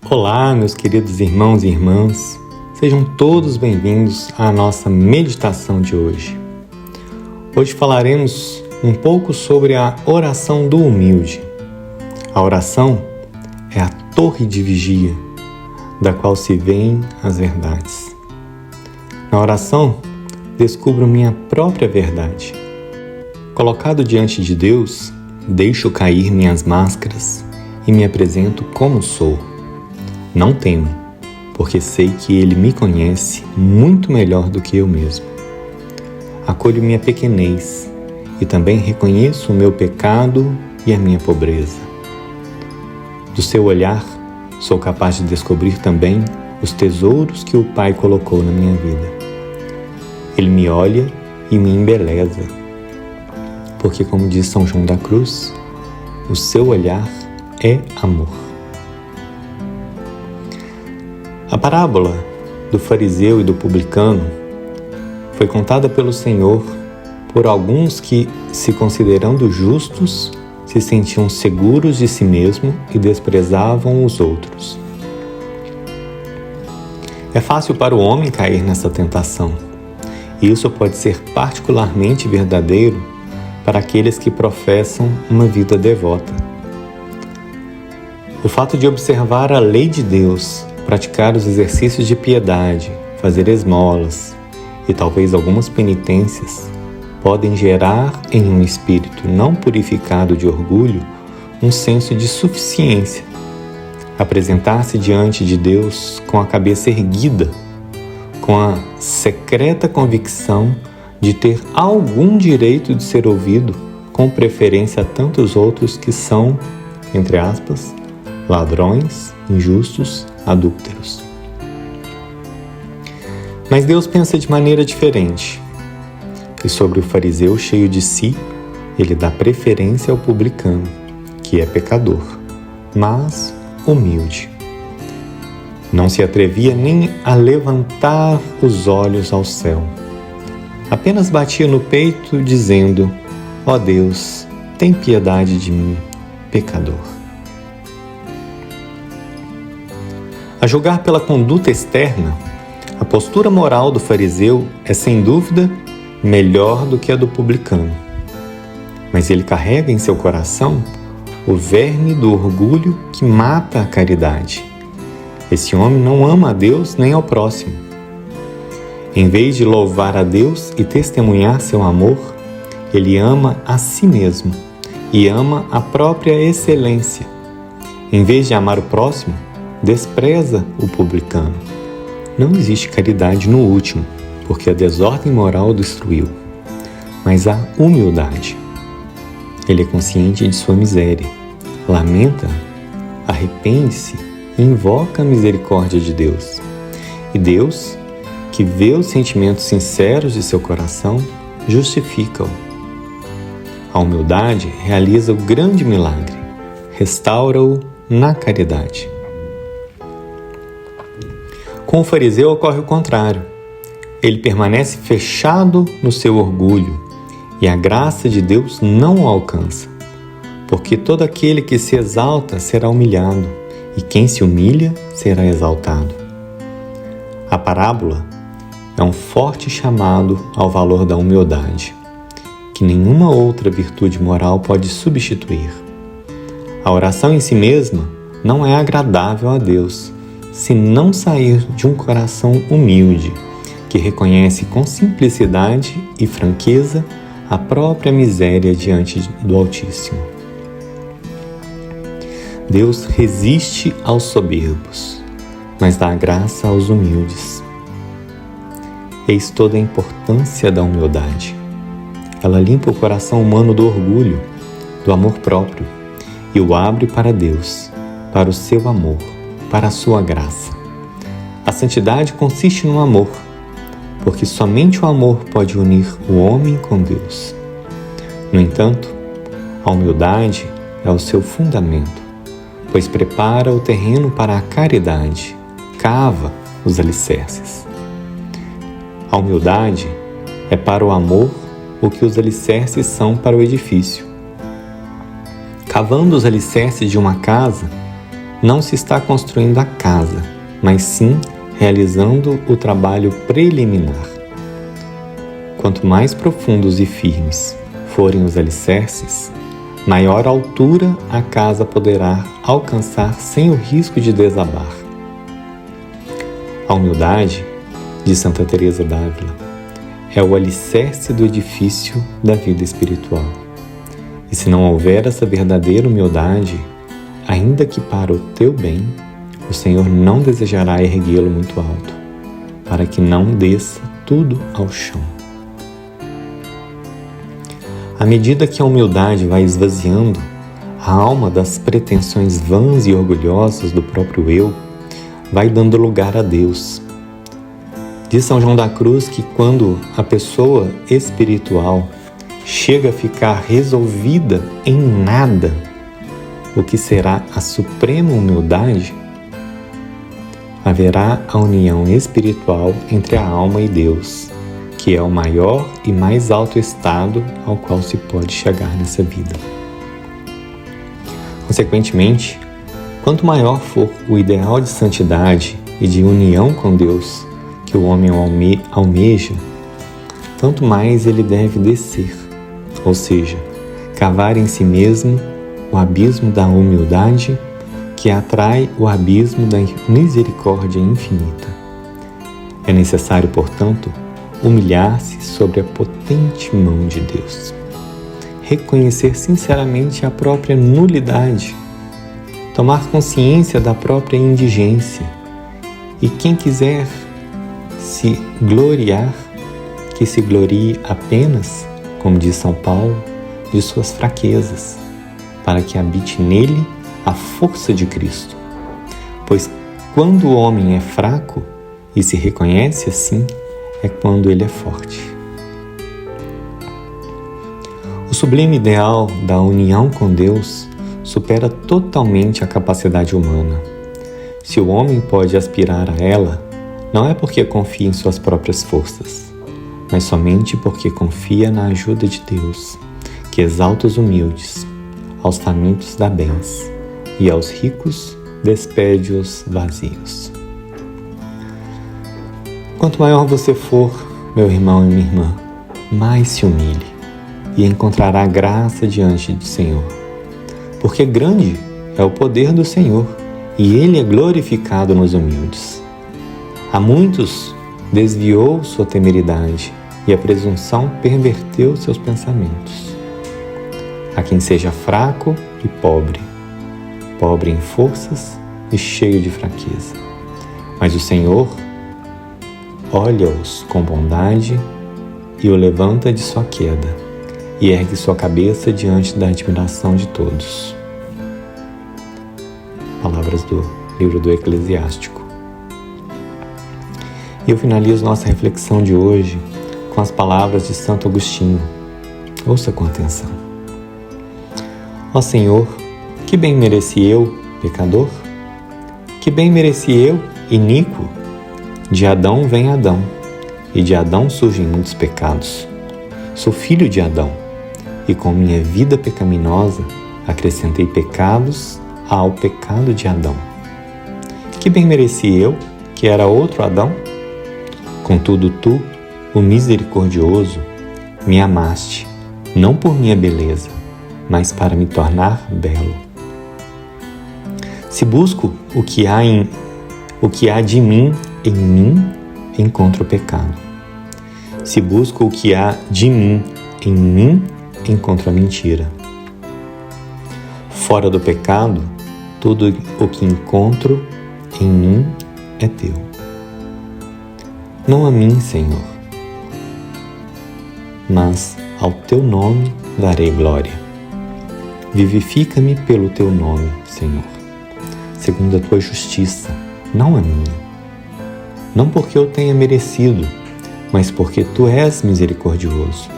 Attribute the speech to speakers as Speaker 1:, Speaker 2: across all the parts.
Speaker 1: Olá, meus queridos irmãos e irmãs, sejam todos bem-vindos à nossa meditação de hoje. Hoje falaremos um pouco sobre a oração do humilde. A oração é a torre de vigia, da qual se veem as verdades. Na oração, descubro minha própria verdade. Colocado diante de Deus, deixo cair minhas máscaras e me apresento como sou. Não temo, porque sei que Ele me conhece muito melhor do que eu mesmo. Acolho minha pequenez e também reconheço o meu pecado e a minha pobreza. Do seu olhar, sou capaz de descobrir também os tesouros que o Pai colocou na minha vida. Ele me olha e me embeleza, porque, como diz São João da Cruz, o seu olhar é amor. A parábola do fariseu e do publicano foi contada pelo Senhor por alguns que, se considerando justos, se sentiam seguros de si mesmo e desprezavam os outros. É fácil para o homem cair nessa tentação, e isso pode ser particularmente verdadeiro para aqueles que professam uma vida devota. O fato de observar a lei de Deus, praticar os exercícios de piedade, fazer esmolas e talvez algumas penitências podem gerar em um espírito não purificado de orgulho um senso de suficiência. Apresentar-se diante de Deus com a cabeça erguida, com a secreta convicção de ter algum direito de ser ouvido, com preferência a tantos outros que são, entre aspas, ladrões, injustos, adúlteros. Mas Deus pensa de maneira diferente. E sobre o fariseu cheio de si, ele dá preferência ao publicano, que é pecador, mas humilde. Não se atrevia nem a levantar os olhos ao céu. Apenas batia no peito, dizendo: ó Deus, tem piedade de mim, pecador. A julgar pela conduta externa, a postura moral do fariseu é, sem dúvida, melhor do que a do publicano. Mas ele carrega em seu coração o verme do orgulho que mata a caridade. Esse homem não ama a Deus nem ao próximo. Em vez de louvar a Deus e testemunhar seu amor, ele ama a si mesmo e ama a própria excelência. Em vez de amar o próximo, despreza o publicano. Não existe caridade no último, porque a desordem moral o destruiu, mas há humildade. Ele é consciente de sua miséria, lamenta, arrepende-se e invoca a misericórdia de Deus. E Deus, que vê os sentimentos sinceros de seu coração, justifica-o. A humildade realiza o grande milagre, restaura-o na caridade. Com o fariseu ocorre o contrário. Ele permanece fechado no seu orgulho e a graça de Deus não o alcança, porque todo aquele que se exalta será humilhado e quem se humilha será exaltado. A parábola é um forte chamado ao valor da humildade, que nenhuma outra virtude moral pode substituir. A oração em si mesma não é agradável a Deus, se não sair de um coração humilde, que reconhece com simplicidade e franqueza a própria miséria diante do Altíssimo. Deus resiste aos soberbos, mas dá graça aos humildes. Eis toda a importância da humildade. Ela limpa o coração humano do orgulho, do amor próprio, e o abre para Deus, para o seu amor, para a sua graça. A santidade consiste no amor, porque somente o amor pode unir o homem com Deus. No entanto, a humildade é o seu fundamento, pois prepara o terreno para a caridade, cava os alicerces. A humildade é para o amor o que os alicerces são para o edifício. Cavando os alicerces de uma casa, não se está construindo a casa, mas sim realizando o trabalho preliminar. Quanto mais profundos e firmes forem os alicerces, maior altura a casa poderá alcançar sem o risco de desabar. A humildade, de Santa Teresa d'Ávila, é o alicerce do edifício da vida espiritual. E se não houver essa verdadeira humildade, ainda que para o teu bem, o Senhor não desejará erguê-lo muito alto, para que não desça tudo ao chão. À medida que a humildade vai esvaziando a alma das pretensões vãs e orgulhosas do próprio eu, vai dando lugar a Deus. Diz São João da Cruz que quando a pessoa espiritual chega a ficar resolvida em nada, o que será a suprema humildade, haverá a união espiritual entre a alma e Deus, que é o maior e mais alto estado ao qual se pode chegar nessa vida. Consequentemente, quanto maior for o ideal de santidade e de união com Deus que o homem almeja, tanto mais ele deve descer, ou seja, cavar em si mesmo o abismo da humildade que atrai o abismo da misericórdia infinita. É necessário, portanto, humilhar-se sobre a potente mão de Deus. Reconhecer sinceramente a própria nulidade, tomar consciência da própria indigência e quem quiser se gloriar, que se glorie apenas, como diz São Paulo, de suas fraquezas, para que habite nele a força de Cristo. Pois quando o homem é fraco e se reconhece assim, é quando ele é forte. O sublime ideal da união com Deus supera totalmente a capacidade humana. Se o homem pode aspirar a ela, não é porque confia em suas próprias forças, mas somente porque confia na ajuda de Deus, que exalta os humildes, aos famintos dá bens, e aos ricos despede-os vazios. Quanto maior você for, meu irmão e minha irmã, mais se humilhe e encontrará graça diante do Senhor. Porque grande é o poder do Senhor e Ele é glorificado nos humildes. A muitos desviou sua temeridade e a presunção perverteu seus pensamentos. A quem seja fraco e pobre em forças e cheio de fraqueza. Mas o Senhor olha-os com bondade e o levanta de sua queda e ergue sua cabeça diante da admiração de todos. Palavras do livro do Eclesiástico. E eu finalizo nossa reflexão de hoje com as palavras de Santo Agostinho. Ouça com atenção. Ó Senhor, que bem mereci eu, pecador? Que bem mereci eu, iníquo? De Adão vem Adão, e de Adão surgem muitos pecados. Sou filho de Adão, e com minha vida pecaminosa acrescentei pecados ao pecado de Adão. Que bem mereci eu, que era outro Adão? Contudo tu, o misericordioso, me amaste, não por minha beleza, mas para me tornar belo. Se busco o que há de mim em mim, encontro o pecado. Se busco o que há de mim em mim, encontro a mentira. Fora do pecado, tudo o que encontro em mim é teu. Não a mim, Senhor, mas ao teu nome darei glória. Vivifica-me pelo teu nome, Senhor, segundo a tua justiça, não a minha. Não porque eu tenha merecido, mas porque tu és misericordioso.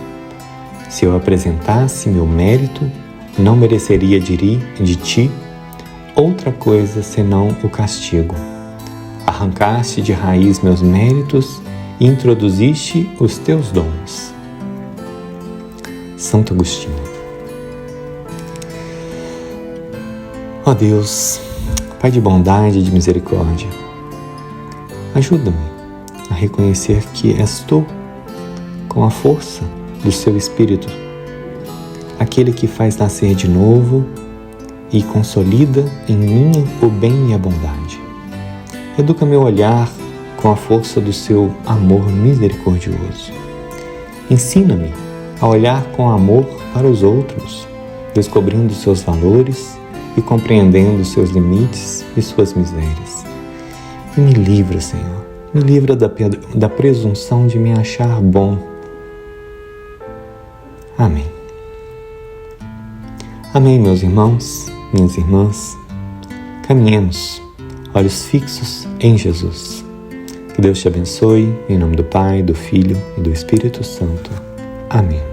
Speaker 1: Se eu apresentasse meu mérito, não mereceria de ti outra coisa senão o castigo. Arrancaste de raiz meus méritos e introduziste os teus dons. Santo Agostinho. Ó Deus, Pai de bondade e de misericórdia, ajuda-me a reconhecer que és Tu, com a força do Seu Espírito, aquele que faz nascer de novo e consolida em mim o bem e a bondade. Educa meu olhar com a força do Seu amor misericordioso. Ensina-me a olhar com amor para os outros, descobrindo seus valores e compreendendo seus limites e suas misérias. E me livra, Senhor, me livra da presunção de me achar bom. Amém. Amém, meus irmãos, minhas irmãs. Caminhemos, olhos fixos em Jesus. Que Deus te abençoe, em nome do Pai, do Filho e do Espírito Santo. Amém.